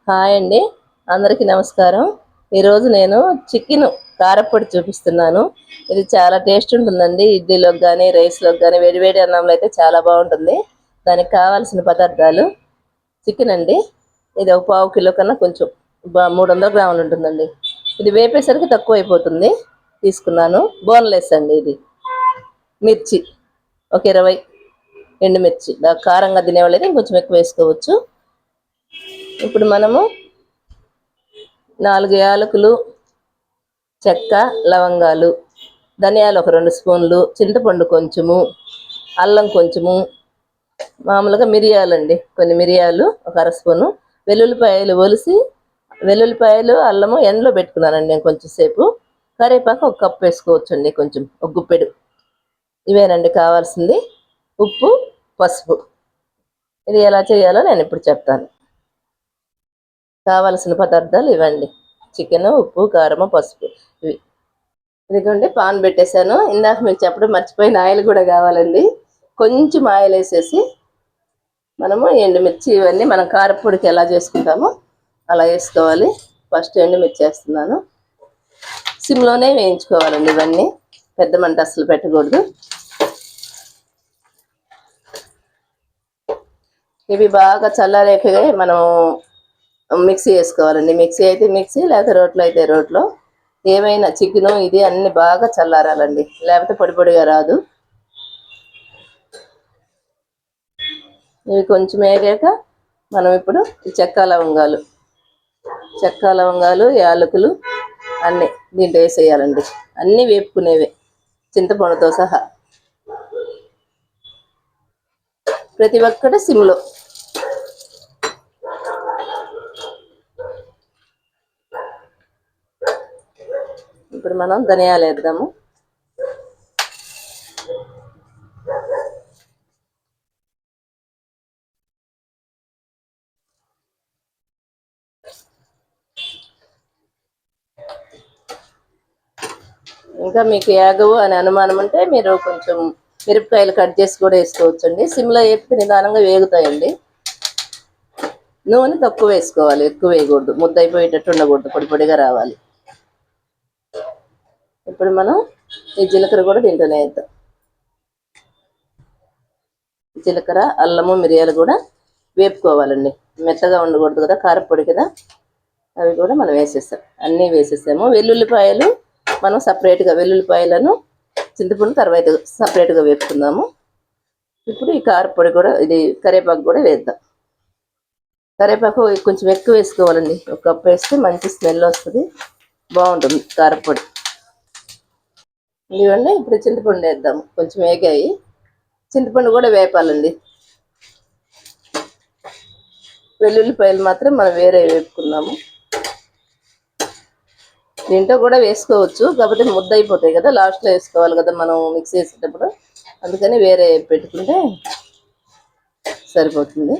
Hi అండి, అందరికీ నమస్కారం. ఈరోజు నేను చికెన్ కారప్పొడి చూపిస్తున్నాను. ఇది చాలా టేస్ట్ ఉంటుందండి. ఇడ్లీలోకి కానీ రైస్లోకి కానీ వేడివేడి అన్నంలో అయితే చాలా బాగుంటుంది. దానికి కావాల్సిన పదార్థాలు చికెన్ అండి. ఇది ఒక పావు కిలో కన్నా కొంచెం 300 గ్రాములు ఉంటుందండి. ఇది వేపేసరికి తక్కువ అయిపోతుంది తీసుకున్నాను. బోన్లెస్ అండి. ఇది మిర్చి ఒక 20 ఎండుమిర్చి, కారంగా తినేవాళ్ళైతే ఇంకొంచెం ఎక్కువ వేసుకోవచ్చు. ఇప్పుడు మనము 4 యాలకులు, చెక్క, లవంగాలు, ధనియాలు ఒక 2 స్పూన్లు, చింతపండు కొంచెము, అల్లం కొంచెము, మామూలుగా మిరియాలండి కొన్ని మిరియాలు ఒక అర స్పూను, వెల్లుల్లిపాయలు ఒలిసి వెల్లుల్లిపాయలు అల్లము ఎండలో పెట్టుకున్నానండి నేను కొంచెం సేపు. కరివేపాకు ఒక కప్పు వేసుకోవచ్చండి, కొంచెం ఒక గుప్పెడు. ఇవేనండి కావాల్సింది. ఉప్పు, పసుపు. ఇది ఎలా చేయాలో నేను ఇప్పుడు చెప్తాను. కావలసిన పదార్థాలు ఇవ్వండి: చికెన్, ఉప్పు, కారము, పసుపు. ఇవి ఇదిగోండి. పాన్ పెట్టేశాను. ఇందాక మీకు చెప్పడం మర్చిపోయిన ఆయిల్ కూడా కావాలండి. కొంచెం ఆయిల్ వేసేసి మనము ఎండుమిర్చి ఇవన్నీ మనం కారపొడికి ఎలా చేసుకుంటామో అలా వేసుకోవాలి. ఫస్ట్ ఎండుమిర్చి వేస్తున్నాను. సిమ్లోనే వేయించుకోవాలండి ఇవన్నీ, పెద్ద మంట అసలు పెట్టకూడదు. ఇవి బాగా చల్లారేకగా మనం మిక్సీ వేసుకోవాలండి. మిక్సీ అయితే మిక్సీ, లేకపోతే రోట్లో అయితే రోట్లో. ఏమైనా చికెను ఇది అన్ని బాగా చల్లారాలండి, లేకపోతే పొడి పొడిగా రాదు. ఇవి కొంచెం వేగాక మనం ఇప్పుడు చెక్క లవంగాలు, యాలకులు అన్నీ దీంట్లో వేసేయాలండి. అన్నీ వేపుకునేవే, చింతపండుతో సహా. ప్రతి ఒక్కటి సిమ్లో. ఇప్పుడు మనం ధనియాలు వేద్దాము. ఇంకా మీకు యాగవు అని అనుమానం ఉంటే మీరు కొంచెం మిరపకాయలు కట్ చేసి కూడా వేసుకోవచ్చండి. సిమ్లో వేపితే నిదానంగా వేగుతాయండి. నూనె తక్కువ వేసుకోవాలి, ఎక్కువ వేయకూడదు. ముద్ద అయిపోయేటట్టు ఉండకూడదు, పొడి పొడిగా రావాలి. ఇప్పుడు మనం ఈ జీలకర్ర కూడా దీంట్లోనే వేద్దాం. జీలకర్ర, అల్లము, మిరియాలు కూడా వేపుకోవాలండి. మెత్తగా ఉండకూడదు కదా, కారపొడి కదా. అవి కూడా మనం వేసేస్తాం. అన్నీ వేసేసాము. వెల్లుల్లిపాయలు మనం సపరేట్గా, వెల్లుల్లిపాయలను చింతపండు తర్వాత సపరేట్గా వేపుకుందాము. ఇప్పుడు ఈ కారపొడి కూడా, ఇది కరివేపాకు కూడా వేద్దాం. కరివేపాకు కొంచెం ఎక్కువ వేసుకోవాలండి. ఒక కప్పు వేస్తే మంచి స్మెల్ వస్తుంది, బాగుంటుంది కారపొడి. ఇదిగోండి. ఇప్పుడు చింతపండు వేద్దాము. కొంచెం వేగాయి, చింతపండు కూడా వేపాలండి. వెల్లుల్లిపాయలు మాత్రం మనం వేరే వేపుకున్నాము. దీంట్లో కూడా వేసుకోవచ్చు, కాకపోతే ముద్ద అయిపోతాయి కదా, లాస్ట్లో వేసుకోవాలి కదా మనం మిక్స్ చేసేటప్పుడు. అందుకని వేరే పెట్టుకుంటే సరిపోతుంది.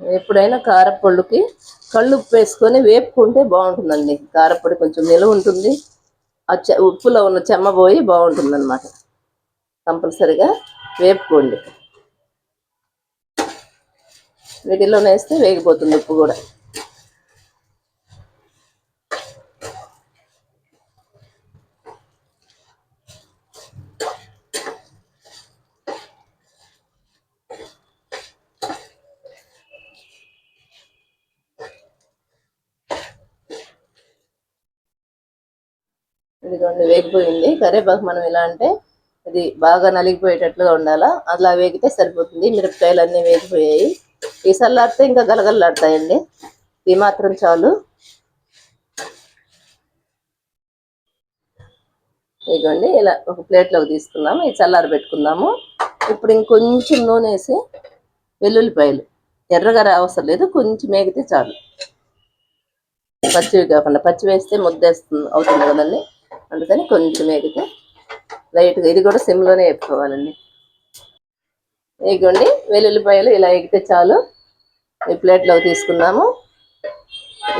ఎప్పుడైనా కారపొడికి కళ్ళు ఉప్పు వేసుకొని వేపుకుంటే బాగుంటుందండి. కారపొడి కొంచెం నిలువ ఉంటుంది, ఉప్పులో ఉన్న చెమ్మ పోయి బాగుంటుంది అన్నమాట. కంపల్సరిగా వేపుకోండి. వీటిలోనే వేస్తే వేగిపోతుంది ఉప్పు కూడా. ఇదిగోండి, వేగిపోయింది. కరివేపాకు మనం ఎలా అంటే ఇది బాగా నలిగిపోయేటట్లుగా ఉండాలా, అలా వేగితే సరిపోతుంది. మిరపకాయలు అన్నీ వేగిపోయాయి. ఈ చల్లారితే ఇంకా గలగలలాడతాయండి. ఈ మాత్రం చాలు. ఇదిగోండి, ఇలా ఒక ప్లేట్లోకి తీసుకున్నాము. ఈ చల్లారి పెట్టుకుందాము. ఇప్పుడు ఇంకొంచెం నూనె వేసి వెల్లుల్లిపాయలు ఎర్రగా అవసరం లేదు, కొంచెం వేగితే చాలు. పచ్చివి కాకుండా, పచ్చి వేస్తే ముద్దేస్తుంది అవుతుంది కదండి, అందుకని కొంచెం వేగితే లైట్గా. ఇది కూడా సిమ్లోనే వేపుకోవాలండి. ఇదిగోండి, వెల్లుల్లిపాయలు ఇలా ఎగితే చాలు. ఈ ప్లేట్లోకి తీసుకున్నాము.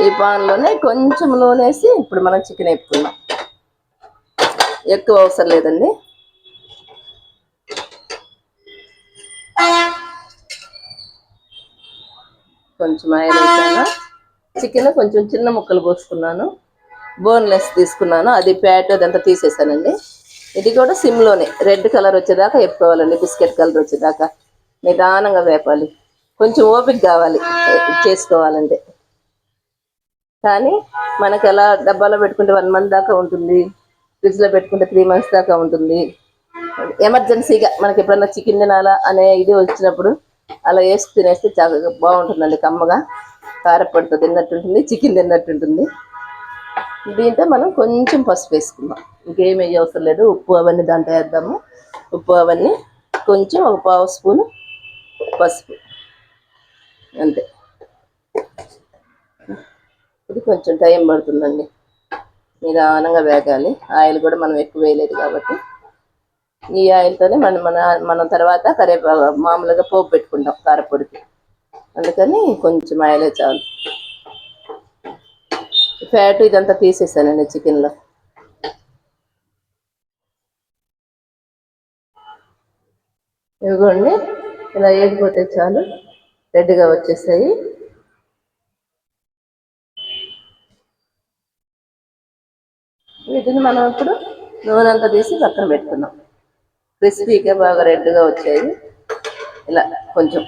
ఈ పాన్లోనే కొంచెం నూనె వేసి ఇప్పుడు మనం చికెన్ వేపుకుందాం. ఎక్కువ అవసరం లేదండి. కొంచెం ఆయిల్ వేసాను. చికెన్ కొంచెం చిన్న ముక్కలు కోసుకున్నాను, బోన్లెస్ తీసుకున్నాను, అది ఫ్యాట్ అదంతా తీసేసానండి. ఇది కూడా సిమ్లోనే రెడ్ కలర్ వచ్చేదాకా వేపుకోవాలండి, బిస్కెట్ కలర్ వచ్చేదాకా నిదానంగా వేపాలి. కొంచెం ఓపిక కావాలి చేసుకోవాలంటే. కానీ మనకి ఎలా డబ్బాలో పెట్టుకుంటే 1 month దాకా ఉంటుంది, ఫ్రిడ్జ్లో పెట్టుకుంటే 3 months దాకా ఉంటుంది. ఎమర్జెన్సీగా మనకి ఎప్పుడన్నా చికెన్ తినాలా అనే ఇది వచ్చినప్పుడు అలా వేసి తినేస్తే చాలా బాగుంటుందండి. కమ్మగా కారపొడితో తిన్నట్టుంటుంది, చికెన్ తిన్నట్టుంటుంది. దీంతో మనం కొంచెం పసుపు వేసుకుందాం, ఇంకేం వేయ అవసరం లేదు. ఉప్పు అవన్నీ దాంట్లో వేద్దాము. ఉప్పు అవన్నీ కొంచెం 1/2 స్పూను పసుపు అంతే. ఇది కొంచెం టైం పడుతుందండి, నిదానంగా వేగాలి. ఆయిల్ కూడా మనం ఎక్కువ వేయలేదు కాబట్టి ఈ ఆయిల్తోనే మనం తర్వాత మామూలుగా పోపు పెట్టుకుంటాం కారపొడికి, అందుకని కొంచెం ఆయిలే చాలు. ఫ్యాట్ ఇదంతా తీసేసానండి చికెన్లో. ఇదిగోండి ఇలా వేగిపోతే చాలు, రెడ్గా వచ్చేసాయి. వీటిని మనం ఇప్పుడు నూనె అంతా తీసి పక్కన పెట్టుకున్నాం. క్రిస్పీగా బాగా రెడ్గా వచ్చాయి. ఇలా కొంచెం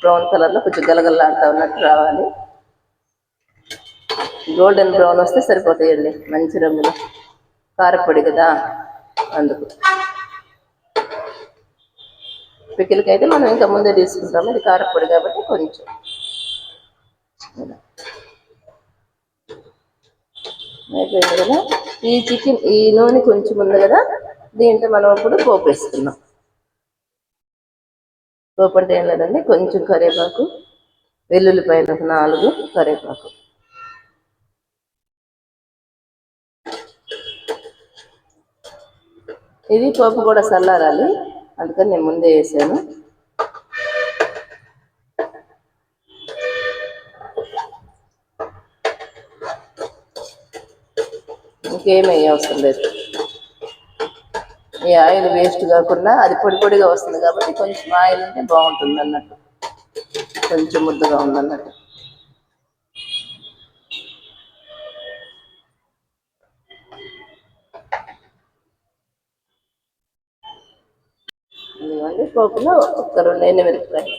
బ్రౌన్ కలర్లో కొంచెం గలగల్లాడుతూ ఉన్నట్టు రావాలి. గోల్డెన్ బ్రౌన్ వస్తే సరిపోతాయండి, మంచి రంగులో. కారపొడి కదా అందుకు. పికిల్కి అయితే మనం ఇంకా ముందే తీసుకుంటాము, ఇది కారపొడి కాబట్టి కొంచెం. అయిపోయింది కదా. ఈ చికెన్ ఈ నూనె కొంచెం ఉంది కదా, దీంట్లో మనం ఇప్పుడు పోపు వేసుకున్నాం. పోపు అంటే ఏం లేదండి, కొంచెం కరివేపాకు, వెల్లుల్లిపాయలు 4, కరివేపాకు. ఇది పోపు కూడా చల్లారాలి, అందుకని నేను ముందే వేసాను. ఇంకేమీ అవసరం లేదు. ఈ ఆయిల్ వేస్ట్ కాకుండా అది పొడి పొడిగా వస్తుంది కాబట్టి కొంచెం ఆయిల్ ఉంటే బాగుంటుంది అన్నట్టు, కొంచెం ముద్దగా ఉందన్నట్టు. ఇదిగోండి పోపులో ఒక 2 ఎండుమిరపకాయలు,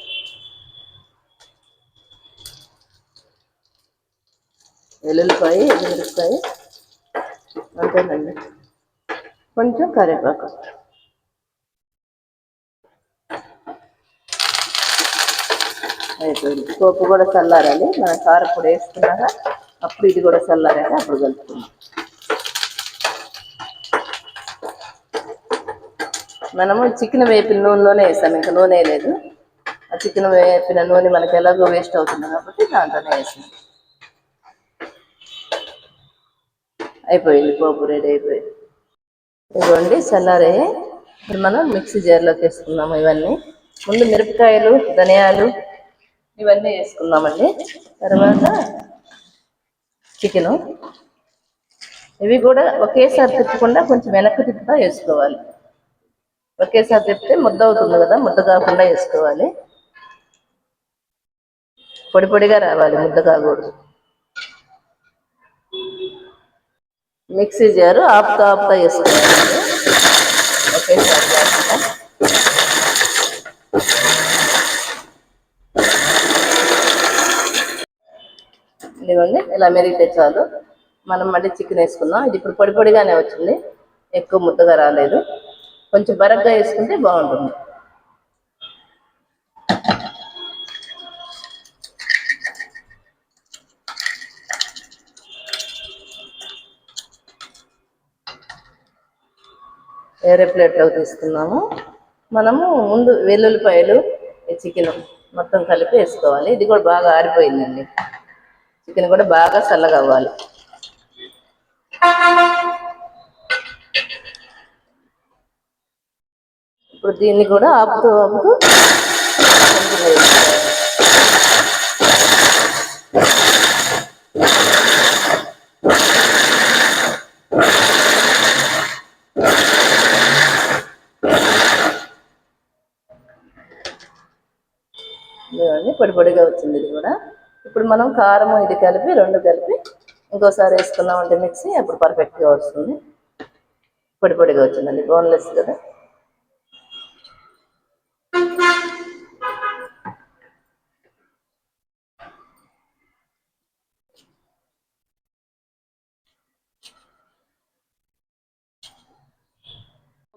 వెల్లుల్లిపాయ, ఎండుమిరపకాయ అంతేనండి, కొంచెం కరివేపాకు. అయిపోయింది. పోపు కూడా చల్లారాలి, మనం కారపొడి వేసుకున్నాక అప్పుడు ఇది కూడా చల్లారాక అప్పుడు కలుపుకున్నాం. మనము చికెన్ వేపిన నూనెలోనే వేసాం, ఇంకా నూనె లేదు. ఆ చికెన్ వేపిన నూనె మనకి ఎలాగో వేస్ట్ అవుతుంది కాబట్టి దాంట్లోనే వేసాం. అయిపోయింది, పోపు రెడీ అయిపోయింది. ఇదిగోండి చల్లారే. ఇప్పుడు మనం మిక్సీ జార్లోకి వేసుకున్నాము. ఇవన్నీ ముందు మిరపకాయలు, ధనియాలు ఇవన్నీ వేసుకున్నామండి. తర్వాత చికెను, ఇవి కూడా ఒకేసారి తిప్పకుండా కొంచెం వెనక్కి తిప్పుతా వేసుకోవాలి. ఒకేసారి తిప్పితే ముద్ద అవుతుంది కదా, ముద్ద కాకుండా వేసుకోవాలి. పొడి పొడిగా రావాలి, ముద్ద కాకూడదు. మిక్సీ జారు ఆపుతా ఆపుతా వేసుకోవాలి, ఒకేసారి కాకుండా. ఇదిగోండి ఇలా మెరిగితే చాలు. మనం మళ్ళీ చికెన్ వేసుకుందాం. ఇది ఇప్పుడు పొడి పొడిగానే వచ్చింది, ఎక్కువ ముద్దగా రాలేదు. కొంచెం బరగ్గా వేసుకుంటే బాగుంటుంది. వేరే ప్లేట్లోకి తీసుకున్నాము. మనము ముందు వెల్లుల్లిపాయలు, చికెన్ మొత్తం కలిపి వేసుకోవాలి. ఇది కూడా బాగా ఆరిపోయిందండి, చికెన్ కూడా బాగా చల్లగా అవ్వాలి. ఇప్పుడు దీన్ని కూడా ఆపుతూ ఆపుతూ పొడి పొడిగా వచ్చింది ఇది కూడా. ఇప్పుడు మనం కారం ఇది కలిపి రెండు కలిపి ఇంకోసారి వేసుకున్నామంటే మిక్సీ అప్పుడు పర్ఫెక్ట్గా వస్తుంది. పొడి పొడిగా వచ్చిందండి, బోన్లెస్ కదా.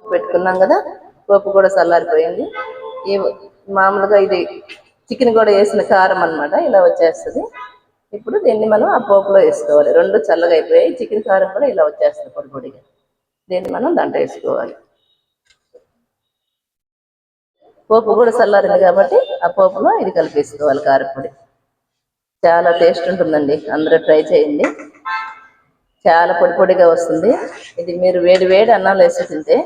పెట్టుకున్నాం కదా, పోపు కూడా చల్లారిపోయింది. ఈ మామూలుగా ఇది చికెన్ కూడా వేసిన కారం అనమాట, ఇలా వచ్చేస్తుంది. ఇప్పుడు దీన్ని మనం ఆ పోపులో వేసుకోవాలి. రెండు చల్లగా అయిపోయాయి, చికెన్ కారం కూడా ఇలా వచ్చేస్తుంది పొడి పొడిగా. దీన్ని మనం దాంట్లో వేసుకోవాలి. పోపు కూడా చల్లారింది కాబట్టి ఆ పోపులో ఇది కలిపేసుకోవాలి కారపొడి. చాలా టేస్ట్ ఉంటుందండి, అందరూ ట్రై చేయండి. చాలా పొడి పొడిగా వస్తుంది. ఇది మీరు వేడి వేడి అన్నాలు వేసి తింటే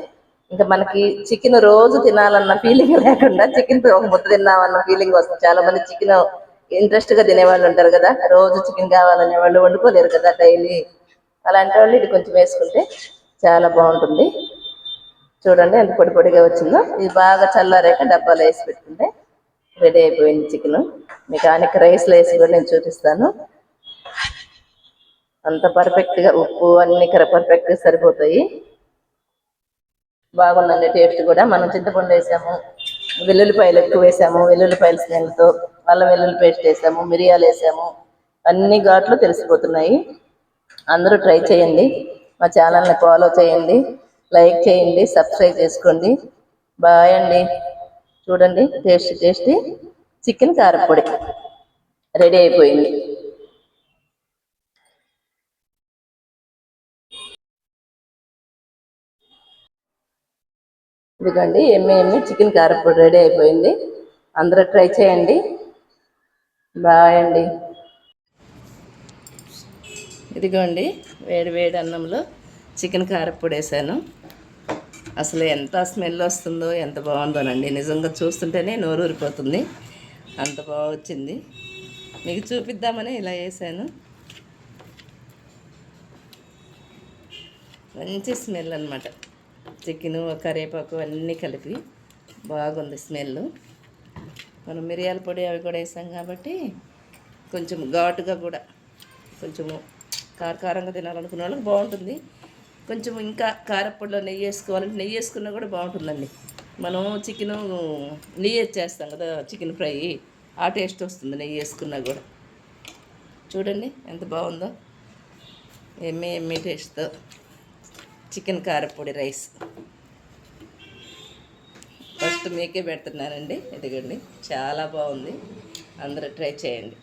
ఇంకా మనకి చికెన్ రోజు తినాలన్న ఫీలింగ్ లేకుండా చికెన్ ఒక ముద్ద తిన్నామన్న ఫీలింగ్ వస్తుంది. చాలా మంది చికెన్ ఇంట్రెస్ట్ గా తినేవాళ్ళు ఉంటారు కదా, రోజు చికెన్ కావాలనే వాళ్ళు, వండుకోలేరు కదా డైలీ. అలాంటి వాళ్ళు ఇది కొంచెం వేసుకుంటే చాలా బాగుంటుంది. చూడండి ఎంత పొడి పొడిగా వచ్చిందో. ఇది బాగా చల్లారాక డబ్బాలో వేసి పెట్టుకుంటే రెడీ అయిపోయింది చికెన్. మీకు అనేక రైస్లో వేసి కూడా నేను చూపిస్తాను. అంత పర్ఫెక్ట్గా ఉప్పు అన్ని పర్ఫెక్ట్గా సరిపోతాయి. బాగుందండి టేస్ట్ కూడా. మనం చింతపండు వేసాము, వెల్లుల్లిపాయలు ఎక్కువ వేసాము, వెల్లుల్లిపాయల స్మెల్తో అల్లం వెల్లుల్లి పేస్ట్ వేసాము, మిరియాలు వేసాము. అన్ని ఘాట్లు తెలిసిపోతున్నాయి. అందరూ ట్రై చేయండి, మా ఛానల్ని ఫాలో చేయండి, లైక్ చేయండి, సబ్స్క్రైబ్ చేసుకోండి. బాయ్ అండి. చూడండి టేస్టీ టేస్టీ చికెన్ కారపొడి రెడీ అయిపోయింది. ఇదిగోండి ఎమ్మి చికెన్ కారపొడి రెడీ అయిపోయింది. అందరూ ట్రై చేయండి. బాయ్ అండి. ఇదిగోండి వేడి వేడి అన్నంలో చికెన్ కారపొడి వేసాను. అసలు ఎంత స్మెల్ వస్తుందో, ఎంత బాగుందోనండి. నిజంగా చూస్తుంటేనే నోరు ఊరిపోతుంది, అంత బాగా వచ్చింది. మీకు చూపిద్దామని ఇలా వేసాను. మంచి స్మెల్ అనమాట. చికెను, కరివేపాకు అన్నీ కలిపి బాగుంది స్మెల్. మనం మిరియాల పొడి అవి కూడా వేసాం కాబట్టి కొంచెం ఘాటుగా కూడా, కొంచెము కారంగా తినాలనుకున్న వాళ్ళకి బాగుంటుంది. కొంచెం ఇంకా కారపొడిలో నెయ్యి వేసుకోవాలంటే నెయ్యి వేసుకున్నా కూడా బాగుంటుందండి. మనం చికెను నెయ్యి వేసేస్తాం కదా, చికెన్ ఫ్రై ఆ టేస్ట్ వస్తుంది నెయ్యి వేసుకున్నా కూడా. చూడండి ఎంత బాగుందో, ఎమ్మి టేస్ట్తో చికెన్ కారపొడి రైస్. ఫస్ట్ మీకే పెడుతున్నానండి. ఇదిగోండి చాలా బాగుంది, అందరూ ట్రై చేయండి.